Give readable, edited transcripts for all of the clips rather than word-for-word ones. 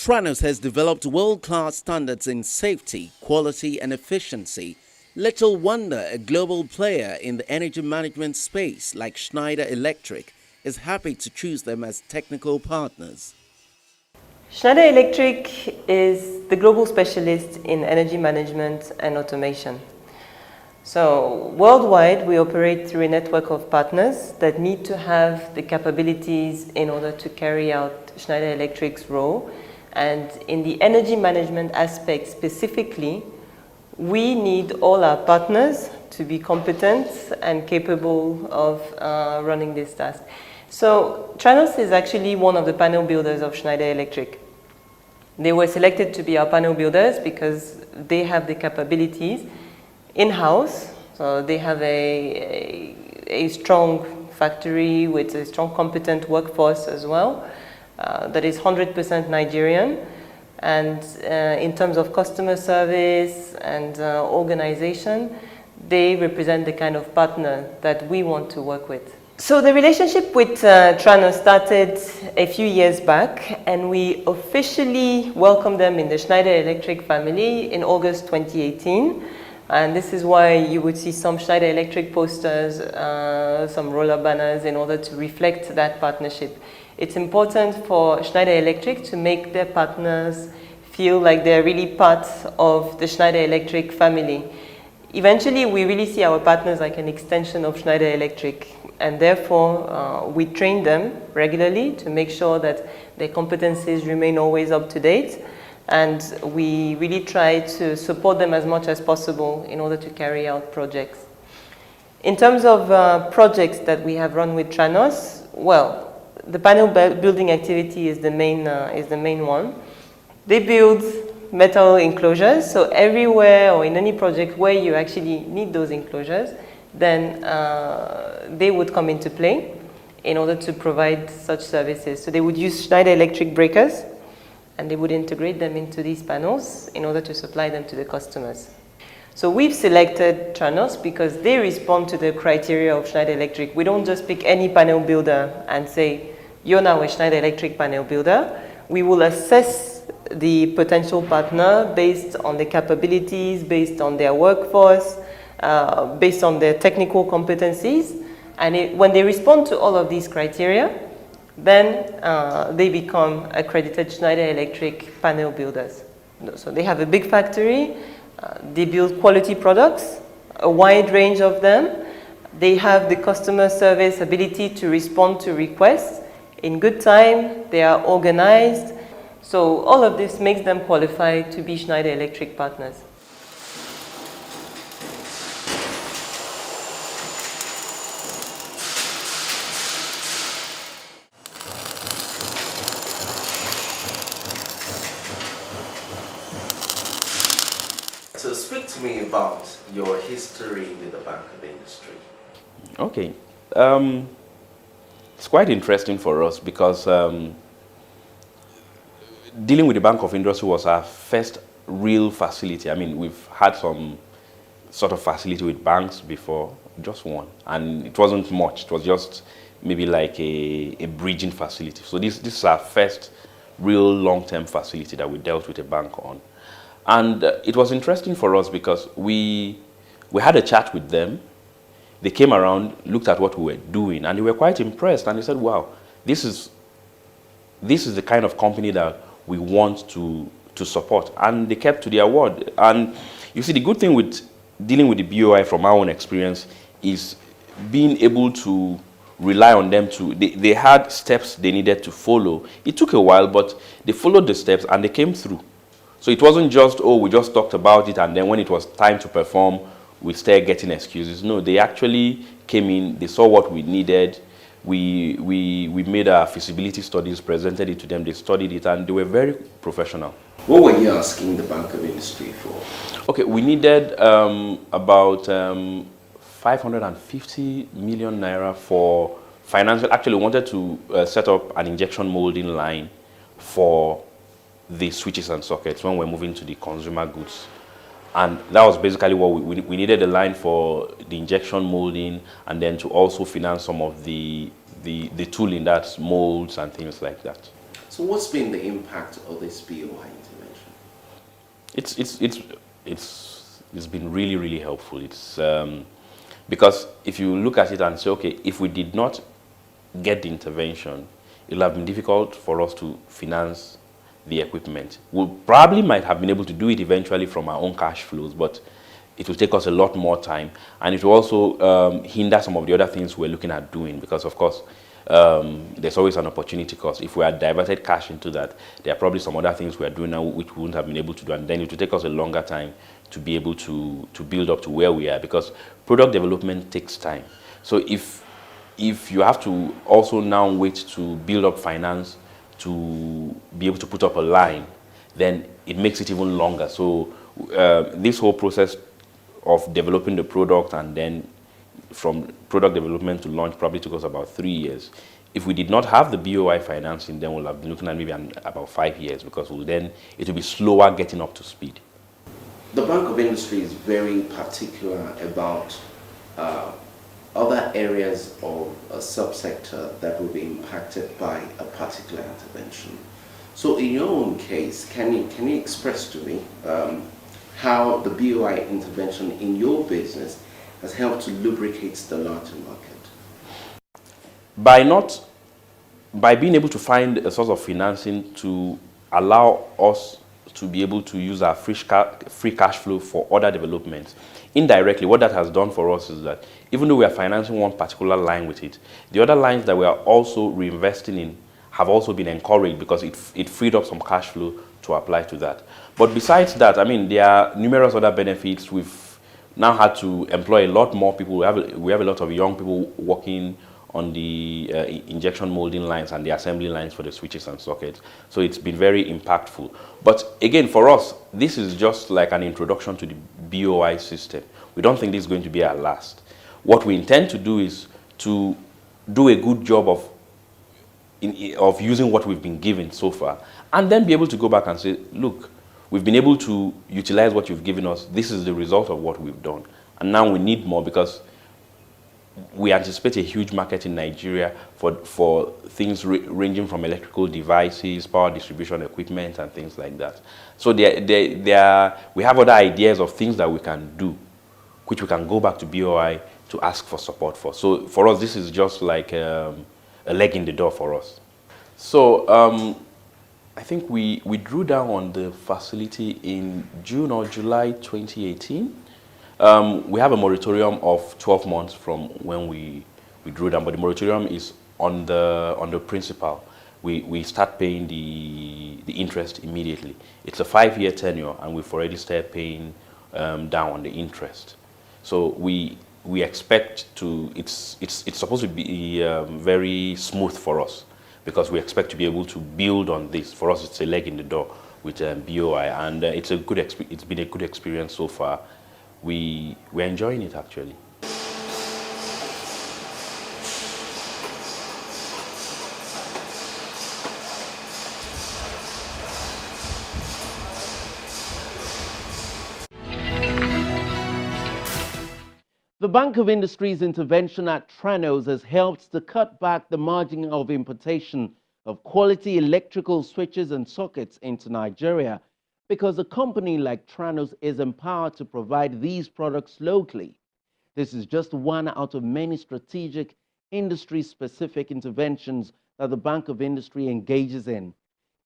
Tranos has developed world-class standards in safety, quality and efficiency. Little wonder a global player in the energy management space like Schneider Electric is happy to choose them as technical partners. Schneider Electric is the global specialist in energy management and automation. So worldwide, we operate through a network of partners that need to have the capabilities in order to carry out Schneider Electric's role. And in the energy management aspect specifically, we need all our partners to be competent and capable of running this task. So Tranos is actually one of the panel builders of Schneider Electric. They were selected to be our panel builders because they have the capabilities in-house. So they have a strong factory with a strong competent workforce as well that is 100% Nigerian. And in terms of customer service and organization, they represent the kind of partner that we want to work with. So the relationship with Tranos started a few years back, and we officially welcomed them in the Schneider Electric family in August 2018. And this is why you would see some Schneider Electric posters, some roller banners in order to reflect that partnership. It's important for Schneider Electric to make their partners feel like they're really part of the Schneider Electric family. Eventually, we really see our partners like an extension of Schneider Electric, and therefore we train them regularly to make sure that their competencies remain always up to date, and we really try to support them as much as possible in order to carry out projects. In terms of projects that we have run with Tranos, well, the panel building activity is the main one. They build metal enclosures, so everywhere or in any project where you actually need those enclosures, then they would come into play in order to provide such services. So they would use Schneider Electric breakers, and they would integrate them into these panels in order to supply them to the customers. So we've selected Tranos because they respond to the criteria of Schneider Electric. We don't just pick any panel builder and say, you're now a Schneider Electric panel builder. We will assess the potential partner based on the capabilities, based on their workforce, based on their technical competencies. And when they respond to all of these criteria, then they become accredited Schneider Electric panel builders. So they have a big factory. They build quality products, a wide range of them. They have the customer service ability to respond to requests in good time. They are organized. So all of this makes them qualified to be Schneider Electric partners. So speak to me about your history with the banking industry. Okay. It's quite interesting for us because dealing with the Bank of Industry was our first real facility. I mean, we've had some sort of facility with banks before, just one. And it wasn't much. It was just maybe like a bridging facility. So this is our first real long-term facility that we dealt with a bank on. And it was interesting for us because we had a chat with them. They came around, looked at what we were doing, and they were quite impressed. And they said, wow, this is the kind of company that we want to support. And they kept to their word. And you see, the good thing with dealing with the BOI from our own experience is being able to rely on them they had steps they needed to follow. It took a while, but they followed the steps and they came through. So it wasn't just, oh, we just talked about it, and then when it was time to perform, we started getting excuses. No, they actually came in, they saw what we needed. We made our feasibility studies, presented it to them, they studied it, and they were very professional. What were you asking the banking industry for? Okay, we needed about 550 million naira for financial. Actually, we wanted to set up an injection molding line for the switches and sockets when we're moving to the consumer goods. And that was basically what we needed, a line for the injection molding, and then to also finance some of the tooling, that's molds and things like that. So what's been the impact of this BOI intervention? It's been really, really helpful. It's because if you look at it and say, okay, if we did not get the intervention, it will have been difficult for us to finance the equipment. We probably might have been able to do it eventually from our own cash flows, but it will take us a lot more time, and it will also hinder some of the other things we're looking at doing, because of course there's always an opportunity cost. If we had diverted cash into that, there are probably some other things we're doing now which we wouldn't have been able to do, and then it will take us a longer time to be able to build up to where we are, because product development takes time. So if you have to also now wait to build up finance to be able to put up a line, then it makes it even longer. So this whole process of developing the product and then from product development to launch probably took us about 3 years. If we did not have the BOI financing, then we'll have been looking at maybe about 5 years, because it will be slower getting up to speed. The Bank of Industry is very particular about other areas of a subsector that will be impacted by a particular intervention. So in your own case, can you express to me how the BOI intervention in your business has helped to lubricate the larger market? By being able to find a source of financing to allow us to be able to use our free cash flow for other developments. Indirectly, what that has done for us is that even though we are financing one particular line with it, the other lines that we are also reinvesting in have also been encouraged, because it freed up some cash flow to apply to that. But besides that, I mean, there are numerous other benefits. We've now had to employ a lot more people. We have a lot of young people working on the injection molding lines and the assembly lines for the switches and sockets. So it's been very impactful. But again, for us, this is just like an introduction to the BOI system. We don't think this is going to be our last. What we intend to do is to do a good job of using what we've been given so far, and then be able to go back and say, look, we've been able to utilize what you've given us. This is the result of what we've done. And now we need more, because we anticipate a huge market in Nigeria for things ranging from electrical devices, power distribution equipment, and things like that. So we have other ideas of things that we can do, which we can go back to BOI to ask for support for. So for us, this is just like a leg in the door for us. So I think we drew down on the facility in June or July 2018. We have a moratorium of 12 months from when we drew down, but the moratorium is on the principal. We start paying the interest immediately. It's a 5-year tenure, and we've already started paying down on the interest. So we expect to, it's supposed to be very smooth for us, because we expect to be able to build on this. For us, it's a leg in the door with BOI, and it's been a good experience so far. We're enjoying it, actually. The Bank of Industry's intervention at Tranos has helped to cut back the margin of importation of quality electrical switches and sockets into Nigeria, because a company like Tranos is empowered to provide these products locally. This is just one out of many strategic, industry-specific interventions that the Bank of Industry engages in.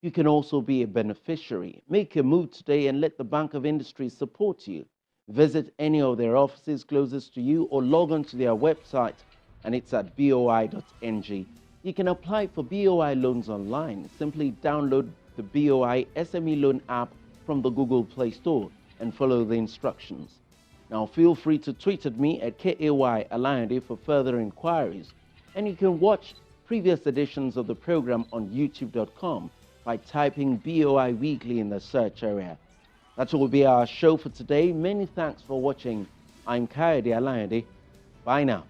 You can also be a beneficiary. Make a move today and let the Bank of Industry support you. Visit any of their offices closest to you, or log on to their website, and it's at boi.ng. You can apply for BOI loans online. Simply download the BOI SME Loan app from the Google Play Store and follow the instructions. Now feel free to tweet at me at KAY Alayande for further inquiries, and you can watch previous editions of the program on youtube.com by typing BOI Weekly in the search area. That will be our show for today. Many thanks for watching. I'm Kayode Alayande. Bye now.